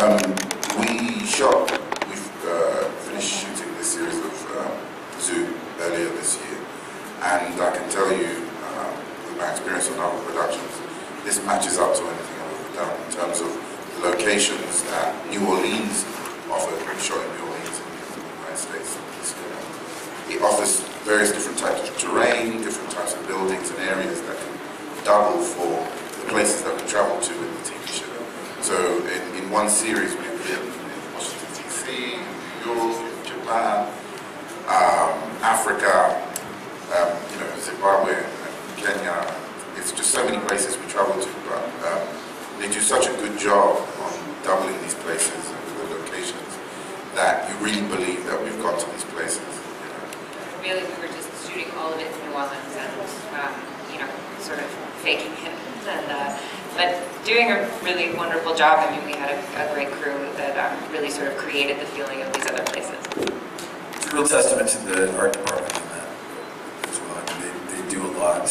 We've finished shooting this series of Zoo earlier this year, and I can tell you, with my experience on other productions, this matches up to anything I've ever done in terms of the locations that New Orleans offered. We shot in New Orleans in the United States. It offers various different types of terrain, different types of buildings and areas that can double for the places that we travel to in the TV show. So in one series we've been in Washington DC, New York, Japan, Africa, Zimbabwe, and Kenya. It's just so many places we travel to, but they do such a good job on doubling these places and the locations that you really believe that we've got to these places. Really, we were just shooting all of it in New Orleans and, sort of faking it. But doing a really wonderful job. I mean, we had a great crew that really sort of created the feeling of these other places. It's a real testament to the art department in that as well. I mean, they do a lot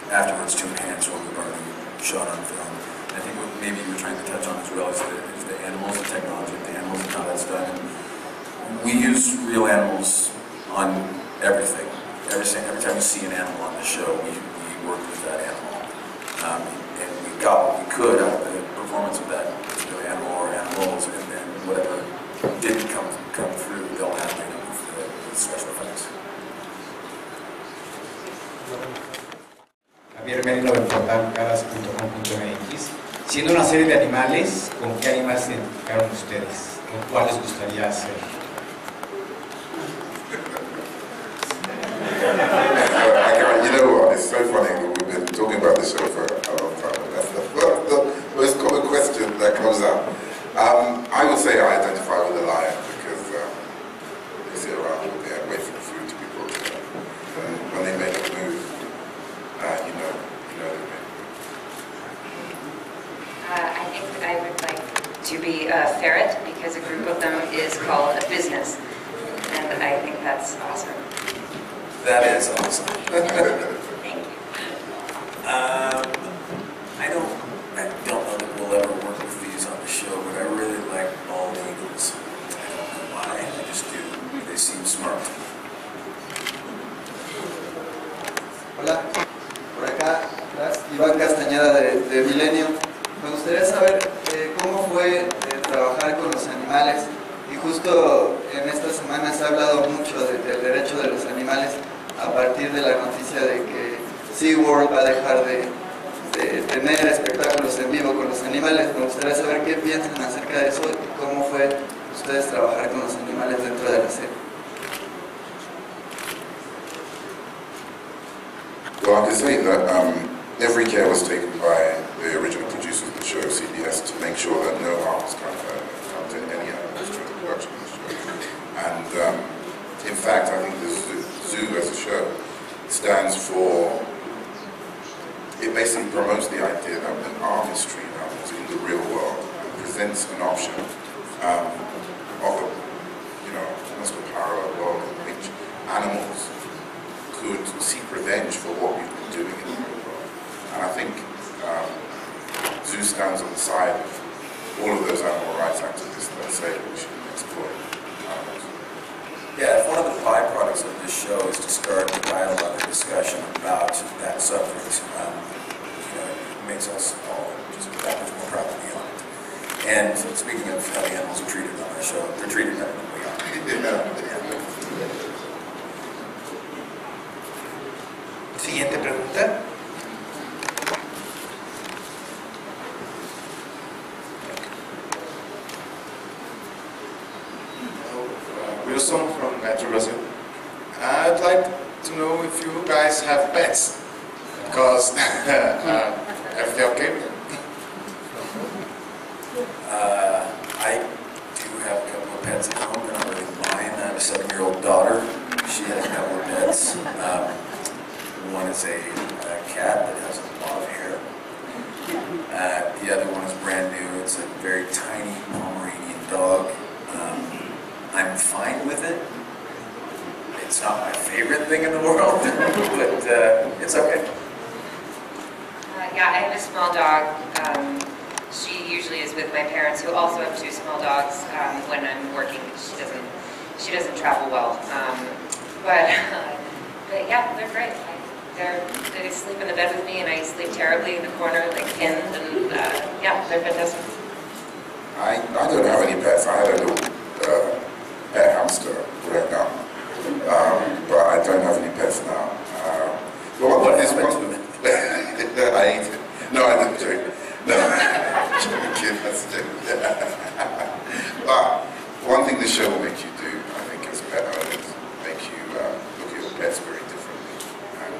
afterwards to enhance what we've already shot on film. And I think what maybe you were trying to touch on as well is the animals and technology, the animals and how that's done. And we use real animals on everything. Every time you see an animal on the show, we worked with that animal. And we got what we could out of the performance of that particular animal or animals, and then whatever didn't come through, they'll have later with special effects. Javier Merino del portal caras.com.mx. Siendo una serie de animales, ¿con qué animales se identificaron ustedes? ¿Con cuál les gustaría hacer? You know what, it's so funny that we've been talking about this show for a long time, and that's the most common question that comes up. I would say I identify with the lion because they sit around all day and wait for the food to be brought to them. And when they make a move, you know they make. I think that I would like to be a ferret because a group of them is called a business, and I think that's awesome. That is awesome. Thank you. I don't know that we'll ever work with these on the show, but I really like bald eagles. I don't know why, I just do. They seem smart. Hola, por acá, Iván Castañeda de Milenio. Me gustaría saber cómo fue trabajar con los animales. Y justo en esta semana se ha hablado mucho del derecho de los animales a partir de la noticia de que SeaWorld va a dejar de tener espectáculos en vivo con los animales. Me gustaría saber qué piensan acerca de eso y cómo fue ustedes trabajar con los animales dentro de la serie. Well, I can say that every care was taken by the original producers of the show, CBS, to make sure that no harm was come to any animals during the production of the show. And in fact, I think the Zoo as a show stands for, it basically promotes the idea that an artistry now is in the real world and presents an option of a, almost a parallel world in which animals could seek revenge for what we've been doing in the real world. And I think Zoo stands on the side of all of those animal rights activists that say that we shouldn't exploit animals. Yeah, if one of the byproducts of this show is to start a dialogue and discussion about that subject, it makes us all just that much more proud to be on it. And speaking of how the animals are treated on our show, they're treated better than we are. Siguiente pregunta. Wilson from Metro Brazil. I'd like to know if you guys have pets, because everything okay? I do have a couple of pets at home, but not really mine. I have a 7-year-old daughter. She has a couple of pets. One is a cat that has a lot of hair. The other one is brand new. It's a very tiny Pomeranian dog. I'm fine with it. It's not my favorite thing in the world, but it's okay. Yeah, I have a small dog. She usually is with my parents, who also have 2 small dogs, when I'm working. She doesn't travel well. But yeah, they're great. They sleep in the bed with me, and I sleep terribly in the corner, like pinned, and yeah, they're fantastic. I don't have any pets. I had a little pet hamster right now, but I don't have any pets now. Well, what is one? I ate it. No, I didn't joke. No, joking. That's a joke. But one thing the show will make you do, I think, as pet owners, make you look at your pets very differently, and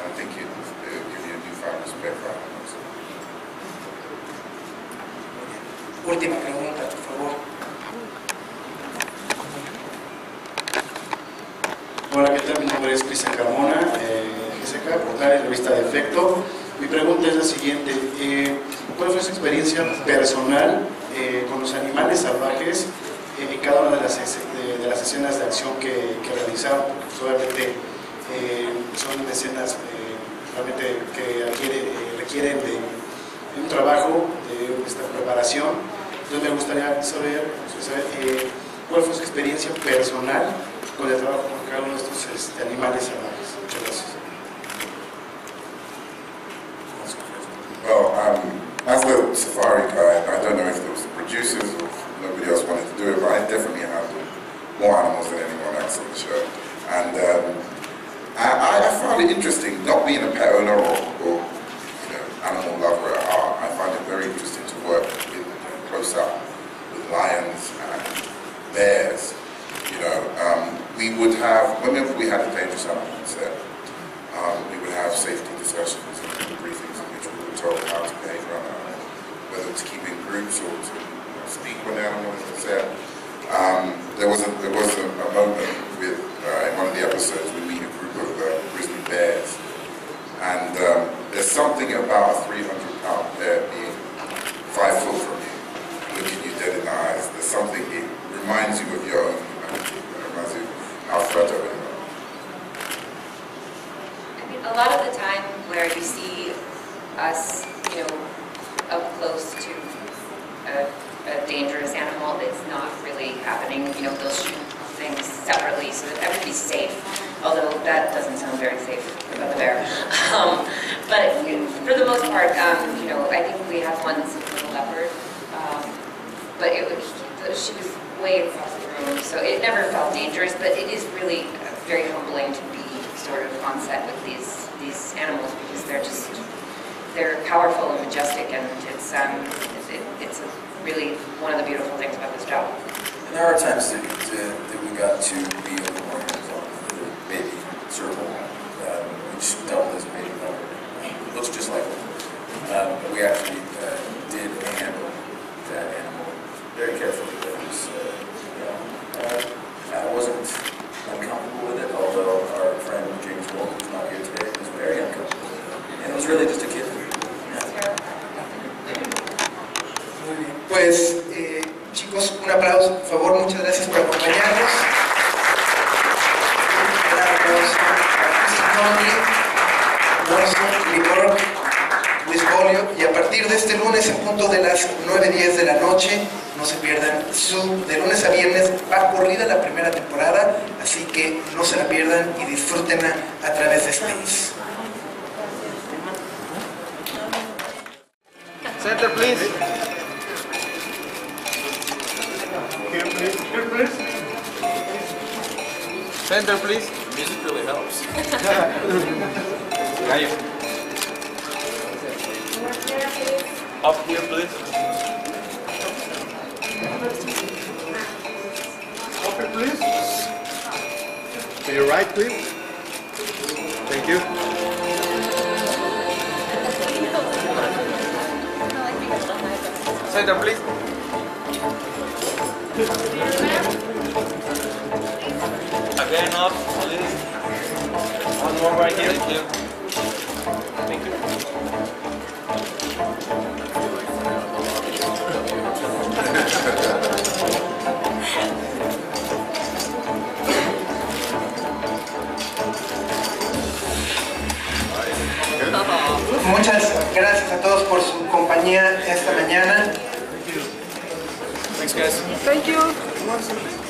I think it will give you a newfound respect for animals. Última pregunta, por favor. Hola, ¿qué tal? Mi nombre es Kristen Connoly, portal en revista de Efecto. Mi pregunta es la siguiente: ¿cuál fue su experiencia personal con los animales salvajes en cada una de las escenas de acción que realizaron? Porque obviamente son escenas realmente que requieren de un trabajo, de esta preparación. Entonces me gustaría saber cuál fue su experiencia personal con el trabajo con cada uno de estos animales salvajes. Muchas gracias. Well, as the safari guide, I don't know if there was the producers or if nobody else wanted to do it, but I definitely handled more animals than anyone else on the show. And I found it interesting, not being a pet owner or animal lover at heart. I find it very interesting to work with, close up with lions and bears. We would have, whenever we had a dangerous animal on set, we would have safety discussions and briefings in which we were told how to behave around the animal, whether to keep in groups or to speak when the animal is on set. There was a moment with, in one of the episodes, we meet a group of grizzly bears, and there's something about a 300-pound bear being 5 foot from you, looking you dead in the eyes. There's something, it reminds you of your own humanity, it reminds you how fragile you are. I mean, a lot of the time where you see us, up close to a dangerous animal, it's not really happening. They'll shoot things separately so that everybody's safe. Although that doesn't sound very safe about the bear. But for the most part, I think we have one little leopard, but she was way across the room, so it never felt dangerous. But it is really very humbling to be sort of on set with these animals, because they're powerful and majestic, and it's really one of the beautiful things about this job. And there are times that we got to be a little more hands-on with the baby circle, which doubled as a baby leopard. It looks just like one. We actually did handle that animal very carefully. I wasn't uncomfortable with it, although our friend James Wolf, who's not here today, was very uncomfortable with it. And it was really just a kid. Muy bien. Pues, chicos, un aplauso, por favor. Muchas gracias por acompañarnos. Y a partir de este lunes, en punto de las 9:10 de la noche, no se pierdan de lunes a viernes, va corrida la primera temporada, así que no se la pierdan y disfrútenla a través de Space. Center, please. Here, please. Here, please. Center, please. Music really helps. Up here, please. Up here, please. To your right, please. Thank you. Center, please. Again, up, please. One more right here. Thank you. Thank you. Muchas gracias a todos por su compañía esta mañana. Thanks, guys. Thank you.